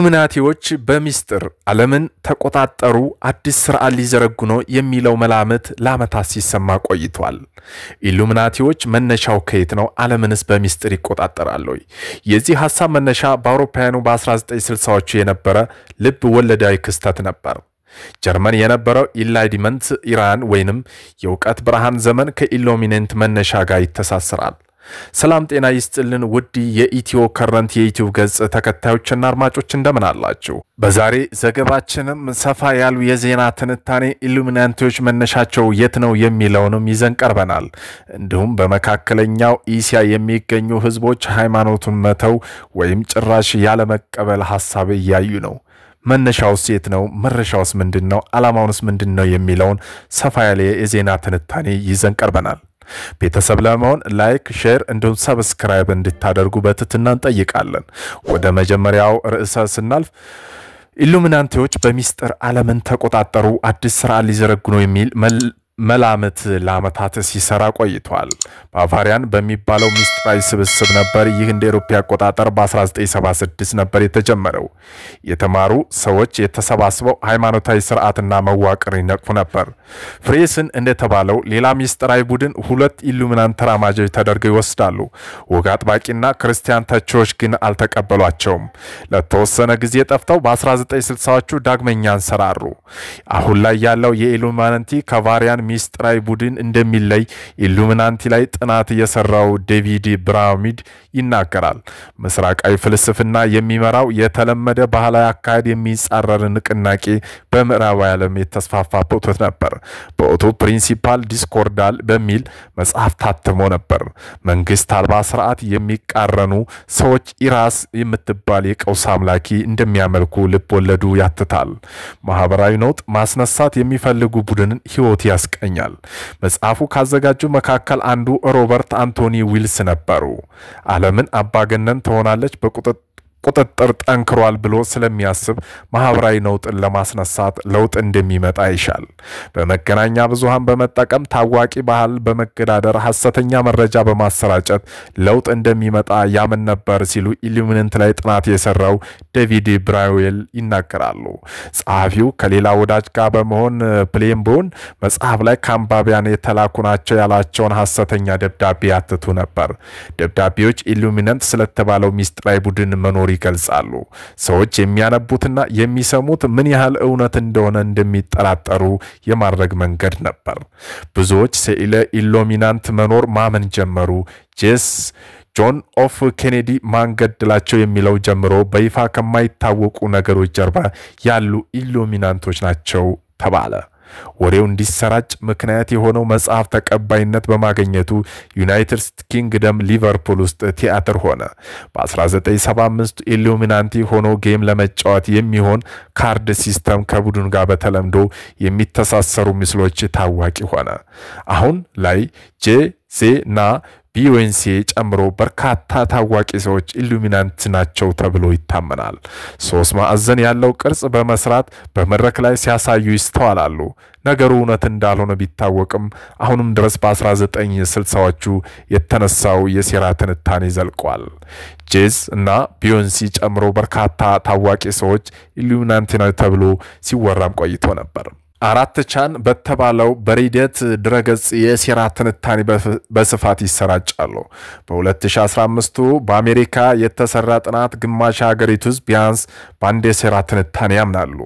ኢሉሚናቲዎች በሚስጥር ዓለምን ተቆጣጣሩ አዲስ ስርዓት ሊዘረጉ ነው የሚለው መላምት ለዓመታት ሲሰማ ቆይቷል። ኢሉሚናቲዎች መነሻው ከየት ነው? ዓለምንስ በሚስጥር ይቆጣጣራሉ? የዚህ ሐሳብ መነሻ በአውሮፓውያኑ በ1960ዎቹ የነበረ ልብ ወለዳዊ ክስተት ነበር። ጀርመን የነበረው ኢንላይትመንት ኢራን ወይንም የውቀት ብርሃን ዘመን ከኢሉሚናንት መነሻ ጋር ይተሳሰራል። ሰላም ጤና ይስጥልን ውድ የኢትዮ ከረንት የዩቲዩብ ገጽ ተከታዮችና አድማጮች እንደምን አላችሁ? በዛሬ ዘገባችንም ሰፋ ያሉ የዜና ትንታኔ ኢሉሚናንቲዎች መነሻቸው የት ነው የሚለውንም ይዘን ቀርበናል። እንዲሁም በመካከለኛው እስያ የሚገኙ ህዝቦች ሃይማኖቱን መተው ወይም ጭራሽ ያለ መቀበል ሐሳብ እያዩ ነው። መነሻውስ የት ነው? መረሻውስ ምንድነው? ዓላማውንስ ምንድነው የሚለውን ሰፋ ያለ የዜና ትንታኔ ይዘን ቀርበናል። ቤተሰብ ለመሆን ላይክ ሼር እንዲሁም ሰብስክራይብ እንድታደርጉ በትህትና እንጠይቃለን። ወደ መጀመሪያው ርዕሰ ስናልፍ ኢሉሚናንቲዎች በሚስጥር ዓለምን ተቆጣጣሩ አዲስ ስርዓት ሊዘረጉ ነው የሚል መላምት ለዓመታት ሲሰራ ቆይቷል። ባቫሪያን በሚባለው ሚስጥራዊ ስብስብ ነበር ይህ እንደ አውሮፓ አቆጣጠር በ1976 ነበር የተጀመረው። የተማሩ ሰዎች የተሰባስበው ሃይማኖታዊ ስርዓትና መዋቅር ይነቅፉ ነበር። ፍሬስን እንደተባለው ሌላ ሚስጥራዊ ቡድን ሁለት ኢሉሚናንት ተራማጆች ተደርገው ይወስዳሉ። ወግ አጥባቂና ክርስቲያን ተቺዎች ግን አልተቀበሏቸውም። ለተወሰነ ጊዜ ጠፍተው በ1960ዎቹ ዳግመኛ አንሰራሩ። አሁን ላይ ያለው የኢሉሚናንቲ ከቫሪያን ሚስጥራዊ ቡድን እንደሚለይ ኢሉሚናንቲ ላይ ጥናት የሰራው ዴቪድ ብራውሚድ ይናገራል። ምስራቃዊ ፍልስፍና የሚመራው የተለመደ ባህላዊ አካሄድ የሚጻረር ንቅናቄ በምዕራብ ዓለም የተስፋፋበት ነበር። በኦቶ ፕሪንሲፓል ዲስኮርዳል በሚል መጽሐፍ ታትሞ ነበር። መንግስት አልባ ስርዓት የሚቃረኑ ሰዎች ኢራስ የምትባል የቀውስ አምላኪ እንደሚያመልኩ ልብ ወለዱ ያትታል። ማህበራዊ ነውጥ ማስነሳት የሚፈልጉ ቡድንን ህይወት ያስቀኛል። መጽሐፉ ካዘጋጁ መካከል አንዱ ሮበርት አንቶኒ ዊልስ ነበሩ። ዓለምን አባገነን ትሆናለች ቁጥጥር ጠንክሯል ብሎ ስለሚያስብ ማህበራዊ ነውጥን ለማስነሳት ለውጥ እንደሚመጣ ይሻል። በመገናኛ ብዙሃን በመጠቀም ታዋቂ ባህል በመገዳደር ሐሰተኛ መረጃ በማሰራጨት ለውጥ እንደሚመጣ ያምን ነበር ሲሉ ኢሉሚናንት ላይ ጥናት የሰራው ዴቪድ ብራውዌል ይናገራሉ። ጸሐፊው ከሌላ ወዳጅ ጋር በመሆን ፕሌምቦን መጽሐፍ ላይ ካምባቢያን የተላኩ ናቸው ያላቸውን ሐሰተኛ ደብዳቤ ያትቱ ነበር። ደብዳቤዎች ኢሉሚናንት ስለተባለው ሚስጥራዊ ቡድን መኖር ይገልጻሉ። ሰዎች የሚያነቡትና የሚሰሙት ምን ያህል እውነት እንደሆነ እንደሚጠራጠሩ የማድረግ መንገድ ነበር። ብዙዎች ስለ ኢሉሚናንት መኖር ማመን ጀመሩ። ጆን ኦፍ ኬኔዲ ማንገድላቸው የሚለው ጀምሮ በይፋ ከማይታወቁ ነገሮች ጀርባ ያሉ ኢሉሚናንቶች ናቸው ተባለ። ወሬው እንዲሰራጭ ምክንያት የሆነው መጽሐፍ ተቀባይነት በማግኘቱ ዩናይትድ ኪንግደም ሊቨርፑል ውስጥ ቲያትር ሆነ። በ1975 ኢሉሚናንቲ ሆኖ ጌም ለመጫወት የሚሆን ካርድ ሲስተም ከቡድን ጋር በተለምዶ የሚተሳሰሩ ምስሎች ታዋቂ ሆነ። አሁን ላይ ጄና ቢዮንሲ ጨምሮ በርካታ ታዋቂ ሰዎች ኢሉሚናንት ናቸው ተብሎ ይታመናል። ሶስት ማዕዘን ያለው ቅርጽ በመስራት በመድረክ ላይ ሲያሳዩ ይስተዋላሉ። ነገሩ እውነት እንዳልሆነ ቢታወቅም አሁንም ድረስ በ1960ዎቹ የተነሳው የሴራ ትንታኔ ዘልቋል። እና ቢዮንሲ ጨምሮ በርካታ ታዋቂ ሰዎች ኢሉሚናንት ናቸው ተብሎ ሲወራም ቆይቶ ነበር። አራት ቻን በተባለው በሬዲት ድረገጽ የሴራ ትንታኔ በስፋት ይሰራጫሉ። በ2015 በአሜሪካ የተሰራ ጥናት ግማሽ ሀገሪቱ ውስጥ ቢያንስ በአንድ የሴራ ትንታኔ ያምናሉ።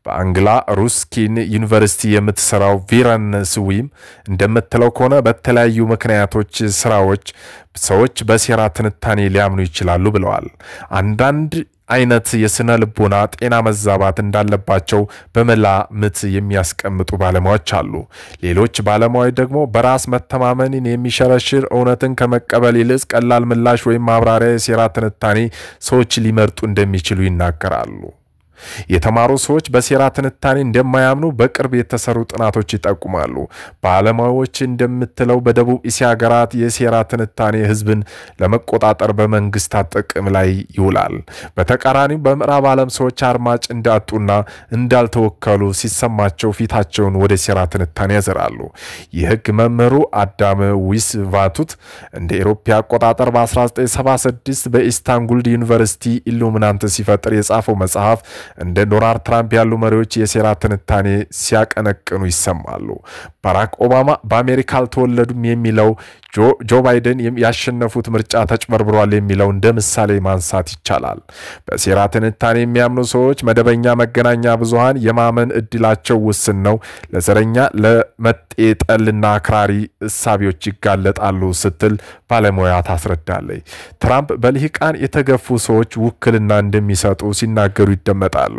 በአንግላ ሩስኪን ዩኒቨርሲቲ የምትሰራው ቪረን ስዊም እንደምትለው ከሆነ በተለያዩ ምክንያቶች ሰዎች በሴራ ትንታኔ ሊያምኑ ይችላሉ ብለዋል። አንዳንድ አይነት የስነ ልቦና ጤና መዛባት እንዳለባቸው በመላምት የሚያስቀምጡ ባለሙያዎች አሉ። ሌሎች ባለሙያዎች ደግሞ በራስ መተማመንን የሚሸረሽር እውነትን ከመቀበል ይልቅ ቀላል ምላሽ ወይም ማብራሪያ የሴራ ትንታኔ ሰዎች ሊመርጡ እንደሚችሉ ይናገራሉ። የተማሩ ሰዎች በሴራ ትንታኔ እንደማያምኑ በቅርብ የተሰሩ ጥናቶች ይጠቁማሉ። ባለሙያዎች እንደምትለው በደቡብ እስያ ሀገራት የሴራ ትንታኔ ህዝብን ለመቆጣጠር በመንግስታት ጥቅም ላይ ይውላል። በተቃራኒው በምዕራብ ዓለም ሰዎች አድማጭ እንዳጡና እንዳልተወከሉ ሲሰማቸው ፊታቸውን ወደ ሴራ ትንታኔ ያዘራሉ። የህግ መምህሩ አዳም ዊስቫቱት እንደ አውሮፓ አቆጣጠር በ1976 በኢስታንቡል ዩኒቨርሲቲ ኢሉሚናንት ሲፈጥር የጻፈው መጽሐፍ እንደ ዶናልድ ትራምፕ ያሉ መሪዎች የሴራ ትንታኔ ሲያቀነቅኑ ይሰማሉ። ባራክ ኦባማ በአሜሪካ አልተወለዱም የሚለው ጆ ባይደን ያሸነፉት ምርጫ ተጭበርብሯል የሚለው እንደ ምሳሌ ማንሳት ይቻላል። በሴራ ትንታኔ የሚያምኑ ሰዎች መደበኛ መገናኛ ብዙሃን የማመን እድላቸው ውስን ነው፣ ለዘረኛ ለመጤጠልና አክራሪ እሳቢዎች ይጋለጣሉ ስትል ባለሙያ ታስረዳለች። ትራምፕ በልሂቃን የተገፉ ሰዎች ውክልና እንደሚሰጡ ሲናገሩ ይደመጣሉ።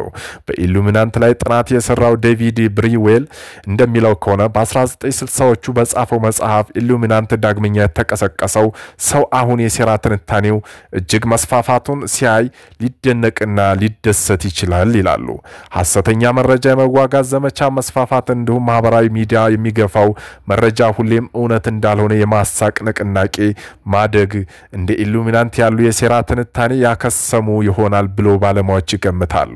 በኢሉሚናንት ላይ ጥናት የሰራው ዴቪድ ብሪዌል እንደሚለው ከሆነ በ1960ዎቹ በጻፈው መጽሐፍ ኢሉሚናንት ዳግመኛ የተቀሰቀሰው ሰው አሁን የሴራ ትንታኔው እጅግ መስፋፋቱን ሲያይ ሊደነቅና ሊደሰት ይችላል ይላሉ። ሐሰተኛ መረጃ የመዋጋት ዘመቻ መስፋፋት እንዲሁም ማህበራዊ ሚዲያ የሚገፋው መረጃ ሁሌም እውነት እንዳልሆነ የማሳቅ ንቅናቄ ማደግ እንደ ኢሉሚናንት ያሉ የሴራ ትንታኔ ያከሰሙ ይሆናል ብሎ ባለሙያዎች ይገምታሉ።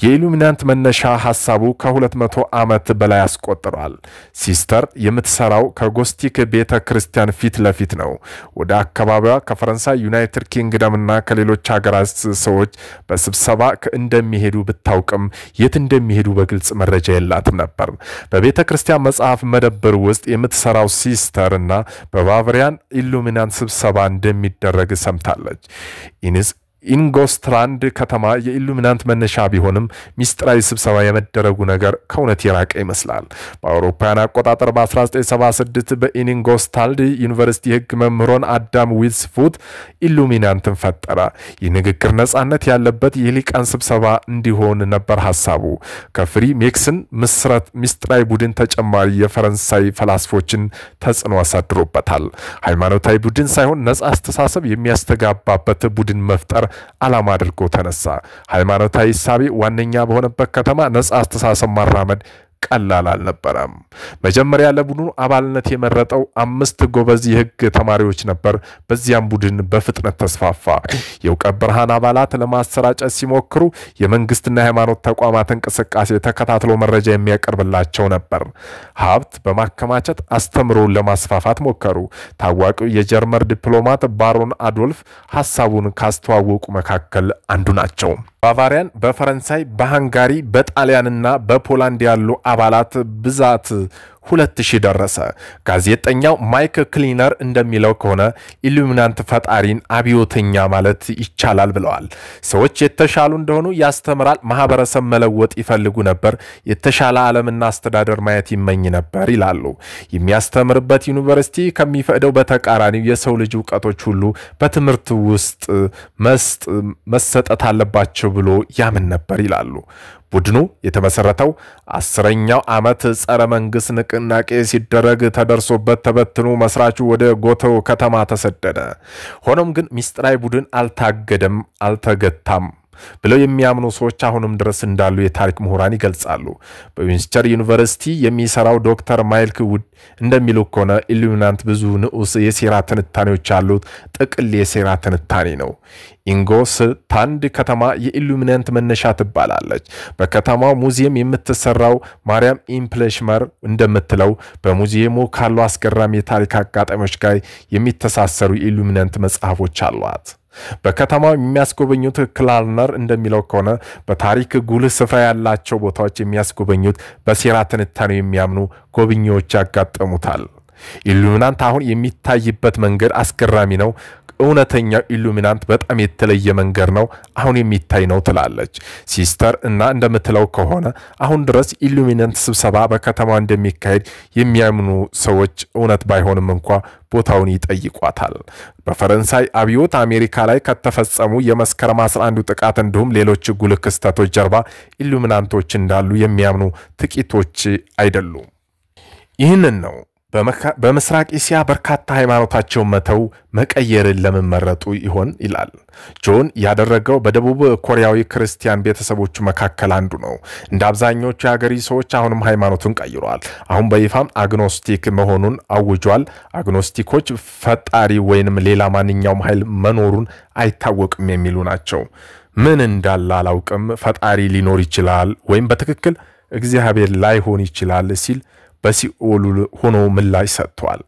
የኢሉሚናንት መነሻ ሐሳቡ ከ200 ዓመት በላይ ያስቆጥራል። ሲስተር የምትሰራው ከጎስቲክ ቤተ ክርስቲያን ፊት ለፊት ነው። ወደ አካባቢዋ ከፈረንሳይ ዩናይትድ ኪንግደምና ከሌሎች ሀገራት ሰዎች በስብሰባ እንደሚሄዱ ብታውቅም የት እንደሚሄዱ በግልጽ መረጃ የላትም ነበር። በቤተ ክርስቲያን መጽሐፍ መደብር ውስጥ የምትሰራው ሲስተርና በባቫሪያን ኢሉሚናንት ስብሰባ እንደሚደረግ ሰምታለች። ኢንጎስትላንድ ከተማ የኢሉሚናንት መነሻ ቢሆንም ሚስጥራዊ ስብሰባ የመደረጉ ነገር ከእውነት የራቀ ይመስላል። በአውሮፓውያን አቆጣጠር በ1976 በኢንጎስታልድ ዩኒቨርሲቲ ህግ መምህሮን አዳም ዊስፉት ኢሉሚናንትን ፈጠረ። የንግግር ነጻነት ያለበት የሊቃን ስብሰባ እንዲሆን ነበር ሐሳቡ። ከፍሪ ሜክስን ሚስጥራዊ ቡድን ተጨማሪ የፈረንሳይ ፈላስፎችን ተጽዕኖ አሳድሮበታል። ሃይማኖታዊ ቡድን ሳይሆን ነጻ አስተሳሰብ የሚያስተጋባበት ቡድን መፍጠር ዓላማ አድርጎ ተነሳ። ሃይማኖታዊ ሳቢ ዋነኛ በሆነበት ከተማ ነጻ አስተሳሰብ ማራመድ ቀላል አልነበረም። መጀመሪያ ለቡድኑ አባልነት የመረጠው 5 ጎበዝ የህግ ተማሪዎች ነበር። በዚያም ቡድን በፍጥነት ተስፋፋ። የእውቀት ብርሃን አባላት ለማሰራጨት ሲሞክሩ የመንግስትና የሃይማኖት ተቋማት እንቅስቃሴ ተከታትሎ መረጃ የሚያቀርብላቸው ነበር። ሀብት በማከማቸት አስተምሮን ለማስፋፋት ሞከሩ። ታዋቂው የጀርመን ዲፕሎማት ባሮን አዶልፍ ሐሳቡን ካስተዋወቁ መካከል አንዱ ናቸው። ባቫሪያን በፈረንሳይ በሃንጋሪ በጣሊያንና በፖላንድ ያሉ አባላት ብዛት 2000 ደረሰ። ጋዜጠኛው ማይክ ክሊነር እንደሚለው ከሆነ ኢሉሚናንት ፈጣሪን አብዮተኛ ማለት ይቻላል ብለዋል። ሰዎች የተሻሉ እንደሆኑ ያስተምራል፣ ማህበረሰብ መለወጥ ይፈልጉ ነበር፣ የተሻለ ዓለምና አስተዳደር ማየት ይመኝ ነበር ይላሉ። የሚያስተምርበት ዩኒቨርሲቲ ከሚፈቅደው በተቃራኒው የሰው ልጅ ዕውቀቶች ሁሉ በትምህርት ውስጥ መሰጠት አለባቸው ብሎ ያምን ነበር ይላሉ። ቡድኑ የተመሰረተው 10ኛው ዓመት ጸረ መንግስት ንቅናቄ ሲደረግ ተደርሶበት ተበትኖ መስራቹ ወደ ጎተው ከተማ ተሰደደ። ሆኖም ግን ሚስጥራዊ ቡድን አልተገታም ብለው የሚያምኑ ሰዎች አሁንም ድረስ እንዳሉ የታሪክ ምሁራን ይገልጻሉ። በዊንስተር ዩኒቨርሲቲ የሚሰራው ዶክተር ማይልክ ውድ እንደሚለው ከሆነ ኢሉሚናንት ብዙ ንዑስ የሴራ ትንታኔዎች ያሉት ጥቅል የሴራ ትንታኔ ነው። ኢንጎስታልድ ከተማ የኢሉሚናንት መነሻ ትባላለች። በከተማው ሙዚየም የምትሰራው ማርያም ኢምፕሌሽመር እንደምትለው በሙዚየሙ ካሉ አስገራሚ የታሪክ አጋጣሚዎች ጋር የሚተሳሰሩ የኢሉሚናንት መጽሐፎች አሏት። በከተማው የሚያስጎበኙት ክላልነር እንደሚለው ከሆነ በታሪክ ጉልህ ስፍራ ያላቸው ቦታዎች የሚያስጎበኙት በሴራ ትንታኔ የሚያምኑ ጎብኚዎች ያጋጠሙታል። ኢሉሚናንት አሁን የሚታይበት መንገድ አስገራሚ ነው። እውነተኛው ኢሉሚናንት በጣም የተለየ መንገድ ነው አሁን የሚታይ ነው ትላለች ሲስተር። እና እንደምትለው ከሆነ አሁን ድረስ ኢሉሚናንት ስብሰባ በከተማው እንደሚካሄድ የሚያምኑ ሰዎች እውነት ባይሆንም እንኳን ቦታውን ይጠይቋታል። በፈረንሳይ አብዮት አሜሪካ ላይ ከተፈጸሙ የመስከረም 11 ጥቃት እንዲሁም ሌሎች ጉልህ ክስተቶች ጀርባ ኢሉሚናንቶች እንዳሉ የሚያምኑ ጥቂቶች አይደሉም። ይህንን ነው በምስራቅ እስያ በርካታ ሃይማኖታቸውን መተው መቀየርን ለመመረጡ ይሆን ይላል ጆን። ያደረገው በደቡብ ኮሪያዊ ክርስቲያን ቤተሰቦቹ መካከል አንዱ ነው። እንደ አብዛኞቹ የሀገሪ ሰዎች አሁንም ሃይማኖቱን ቀይሯል። አሁን በይፋም አግኖስቲክ መሆኑን አውጇል። አግኖስቲኮች ፈጣሪ ወይንም ሌላ ማንኛውም ኃይል መኖሩን አይታወቅም የሚሉ ናቸው። ምን እንዳለ አላውቅም፣ ፈጣሪ ሊኖር ይችላል ወይም በትክክል እግዚአብሔር ላይሆን ይችላል ሲል በሲኦል ሆኖ ምላሽ ሰጥቷል።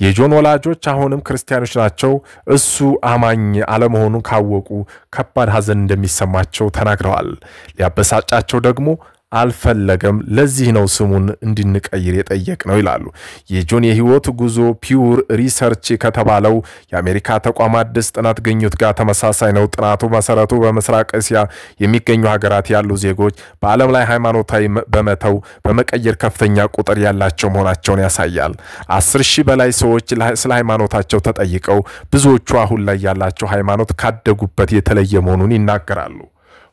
የጆን ወላጆች አሁንም ክርስቲያኖች ናቸው። እሱ አማኝ አለመሆኑን ካወቁ ከባድ ሐዘን እንደሚሰማቸው ተናግረዋል። ሊያበሳጫቸው ደግሞ አልፈለገም። ለዚህ ነው ስሙን እንድንቀይር የጠየቅነው ይላሉ። የጆን የህይወት ጉዞ ፒውር ሪሰርች ከተባለው የአሜሪካ ተቋም አዲስ ጥናት ግኝት ጋር ተመሳሳይ ነው። ጥናቱ መሰረቱ በምስራቅ እስያ የሚገኙ ሀገራት ያሉ ዜጎች በዓለም ላይ ሃይማኖታዊ በመተው በመቀየር ከፍተኛ ቁጥር ያላቸው መሆናቸውን ያሳያል። 10,000 በላይ ሰዎች ስለ ሃይማኖታቸው ተጠይቀው ብዙዎቹ አሁን ላይ ያላቸው ሃይማኖት ካደጉበት የተለየ መሆኑን ይናገራሉ።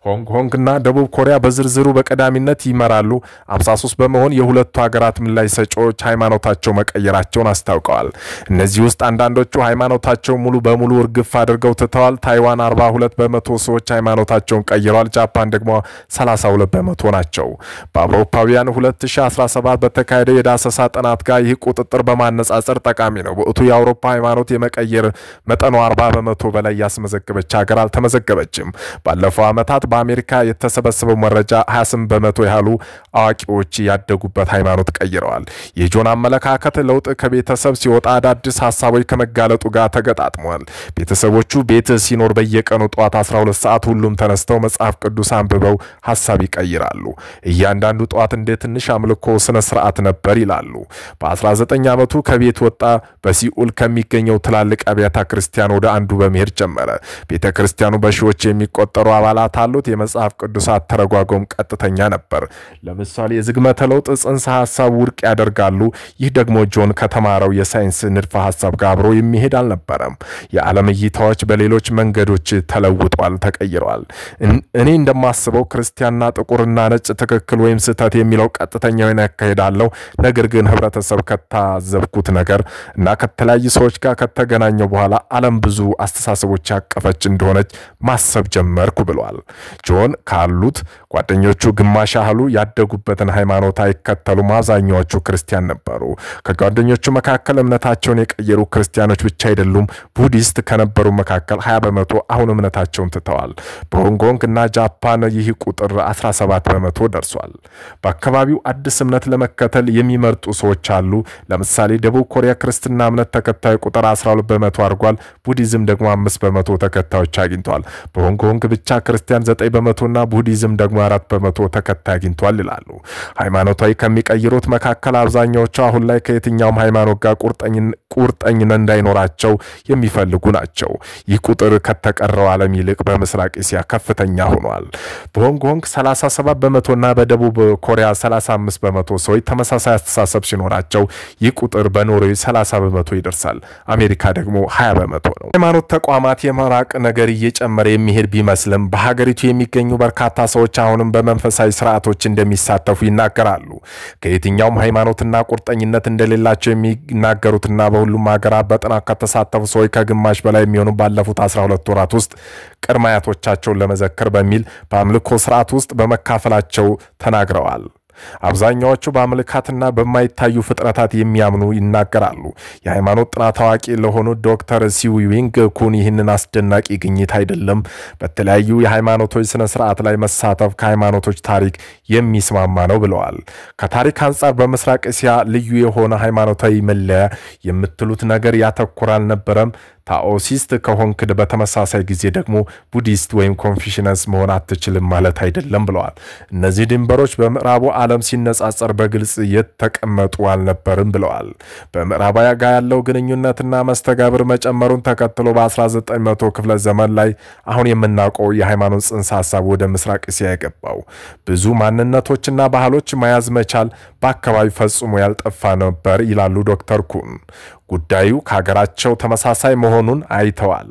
ሆንግ ኮንግ እና ደቡብ ኮሪያ በዝርዝሩ በቀዳሚነት ይመራሉ። 53 በመሆን የሁለቱ ሀገራት ምላሽ ሰጪዎች ሃይማኖታቸው መቀየራቸውን አስታውቀዋል። እነዚህ ውስጥ አንዳንዶቹ ሃይማኖታቸው ሙሉ በሙሉ እርግፍ አድርገው ትተዋል። ታይዋን 42 በመቶ ሰዎች ሃይማኖታቸውን ቀይረዋል። ጃፓን ደግሞ 32 በመቶ ናቸው። በአውሮፓውያን 2017 በተካሄደው የዳሰሳ ጥናት ጋር ይህ ቁጥጥር በማነጻጸር ጠቃሚ ነው። በእቱ የአውሮፓ ሃይማኖት የመቀየር መጠኑ 40 በመቶ በላይ ያስመዘገበች ሀገር አልተመዘገበችም። ባለፈው ዓመታት በአሜሪካ የተሰበሰበው መረጃ 28 በመቶ ያህሉ አዋቂዎች ያደጉበት ሃይማኖት ቀይረዋል። የጆን አመለካከት ለውጥ ከቤተሰብ ሲወጣ አዳዲስ ሐሳቦች ከመጋለጡ ጋር ተገጣጥሟል። ቤተሰቦቹ ቤት ሲኖር በየቀኑ ጧት 12 ሰዓት ሁሉም ተነስተው መጽሐፍ ቅዱስ አንብበው ሐሳብ ይቀይራሉ። እያንዳንዱ ጧት እንደ ትንሽ አምልኮ ስነ ስርዓት ነበር ይላሉ። በ19 ዓመቱ ከቤት ወጣ። በሲኦል ከሚገኘው ትላልቅ አብያተ ክርስቲያን ወደ አንዱ በመሄድ ጀመረ። ቤተ ክርስቲያኑ በሺዎች የሚቆጠሩ አባላት አሉ። የመጽሐፍ ቅዱስ አተረጓጎም ቀጥተኛ ነበር። ለምሳሌ የዝግመተ ለውጥ ጽንሰ ሐሳብ ውድቅ ያደርጋሉ። ይህ ደግሞ ጆን ከተማረው የሳይንስ ንድፈ ሐሳብ ጋር አብሮ የሚሄድ አልነበረም። የዓለም እይታዎች በሌሎች መንገዶች ተለውጧል፣ ተቀይረዋል። እኔ እንደማስበው ክርስቲያንና ጥቁርና ነጭ ትክክል ወይም ስህተት የሚለው ቀጥተኛውን ያካሄዳለው። ነገር ግን ህብረተሰብ ከታዘብኩት ነገር እና ከተለያዩ ሰዎች ጋር ከተገናኘው በኋላ ዓለም ብዙ አስተሳሰቦች ያቀፈች እንደሆነች ማሰብ ጀመርኩ ብሏል። ጆን ካሉት ጓደኞቹ ግማሽ ያህሉ ያደጉበትን ሃይማኖት አይከተሉም። አብዛኛዎቹ ክርስቲያን ነበሩ። ከጓደኞቹ መካከል እምነታቸውን የቀየሩ ክርስቲያኖች ብቻ አይደሉም። ቡዲስት ከነበሩ መካከል 20 በመቶ አሁን እምነታቸውን ትተዋል። በሆንግ ኮንግ እና ጃፓን ይህ ቁጥር 17 በመቶ ደርሷል። በአካባቢው አዲስ እምነት ለመከተል የሚመርጡ ሰዎች አሉ። ለምሳሌ ደቡብ ኮሪያ ክርስትና እምነት ተከታይ ቁጥር 12 በመቶ አድርጓል። ቡዲዝም ደግሞ 5 በመቶ ተከታዮች አግኝቷል። በሆንግ ኮንግ ብቻ ክርስቲያን 9 በመቶና ቡዲዝም ደግሞ 4 በመቶ ተከታይ አግኝቷል ይላሉ። ሃይማኖታዊ ከሚቀይሩት መካከል አብዛኛዎቹ አሁን ላይ ከየትኛውም ሃይማኖት ጋር ቁርጠኝነት እንዳይኖራቸው የሚፈልጉ ናቸው። ይህ ቁጥር ከተቀረው ዓለም ይልቅ በምስራቅ እስያ ከፍተኛ ሆኗል። በሆንግ ኮንግ 37 በመቶና በደቡብ ኮሪያ 35 በመቶ ሰዎች ተመሳሳይ አስተሳሰብ ሲኖራቸው ይህ ቁጥር በኖርዌይ 30 በመቶ ይደርሳል። አሜሪካ ደግሞ 20 በመቶ ነው። ሃይማኖት ተቋማት የመራቅ ነገር እየጨመረ የሚሄድ ቢመስልም በሀገሪቱ የሚገኙ በርካታ ሰዎች አሁንም በመንፈሳዊ ስርዓቶች እንደሚሳተፉ ይናገራሉ። ከየትኛውም ሃይማኖትና ቁርጠኝነት እንደሌላቸው የሚናገሩትና በሁሉም ሀገራት በጥናት ከተሳተፉ ሰዎች ከግማሽ በላይ የሚሆኑ ባለፉት 12 ወራት ውስጥ ቅድመ አያቶቻቸውን ለመዘከር በሚል በአምልኮ ስርዓት ውስጥ በመካፈላቸው ተናግረዋል። አብዛኛዎቹ በአምልካትና በማይታዩ ፍጥረታት የሚያምኑ ይናገራሉ። የሃይማኖት ጥናት አዋቂ ለሆኑ ዶክተር ሲዊዊንግ ኩን ይህንን አስደናቂ ግኝት አይደለም። በተለያዩ የሃይማኖቶች ስነ ስርዓት ላይ መሳተፍ ከሃይማኖቶች ታሪክ የሚስማማ ነው ብለዋል። ከታሪክ አንጻር በምስራቅ እስያ ልዩ የሆነ ሃይማኖታዊ መለያ የምትሉት ነገር ያተኩራል ነበረም። ታኦሲስት ከሆንክድ በተመሳሳይ ጊዜ ደግሞ ቡዲስት ወይም ኮንፊሽነስ መሆን አትችልም ማለት አይደለም ብለዋል። እነዚህ ድንበሮች በምዕራቡ ዓለም ሲነጻጸር በግልጽ የተቀመጡ አልነበርም ብለዋል። በምዕራባዊ ጋር ያለው ግንኙነትና መስተጋብር መጨመሩን ተከትሎ በ1900 ክፍለ ዘመን ላይ አሁን የምናውቀው የሃይማኖት ጽንሰ ሐሳብ ወደ ምስራቅ እስያ የገባው ብዙ ማንነቶችና ባህሎች መያዝ መቻል በአካባቢ ፈጽሞ ያልጠፋ ነበር ይላሉ ዶክተር ኩን። ጉዳዩ ከሀገራቸው ተመሳሳይ መሆኑን አይተዋል።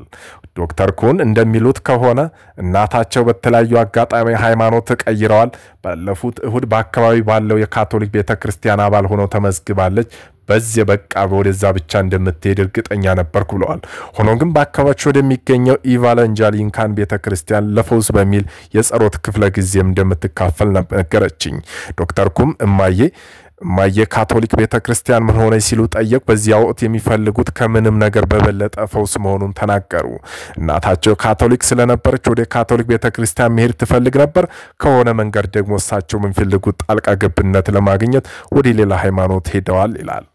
ዶክተር ኩን እንደሚሉት ከሆነ እናታቸው በተለያዩ አጋጣሚ ሃይማኖት ተቀይረዋል። ባለፉት እሁድ በአካባቢ ባለው የካቶሊክ ቤተክርስቲያን አባል ሆነው ተመዝግባለች። በዚህ በቃ ወደዛ ብቻ እንደምትሄድ እርግጠኛ ነበርኩ ብለዋል። ሆኖም ግን በአካባቢው ወደሚገኘው ኢቫንጀሊካን ቤተክርስቲያን ለፈውስ በሚል የጸሎት ክፍለ ጊዜም እንደምትካፈል ነገረችኝ። ዶክተር ኩም እማዬ ካቶሊክ ቤተክርስቲያን ምን ሆነ ሲሉ ጠየቁ። በዚያው ወቅት የሚፈልጉት ከምንም ነገር በበለጠ ፈውስ መሆኑን ተናገሩ። እናታቸው ካቶሊክ ስለነበረች ወደ ካቶሊክ ቤተክርስቲያን መሄድ ትፈልግ ነበር። ከሆነ መንገድ ደግሞ እሳቸው የሚፈልጉት ጣልቃ ገብነት ለማግኘት ወደ ሌላ ሃይማኖት ሄደዋል ይላል።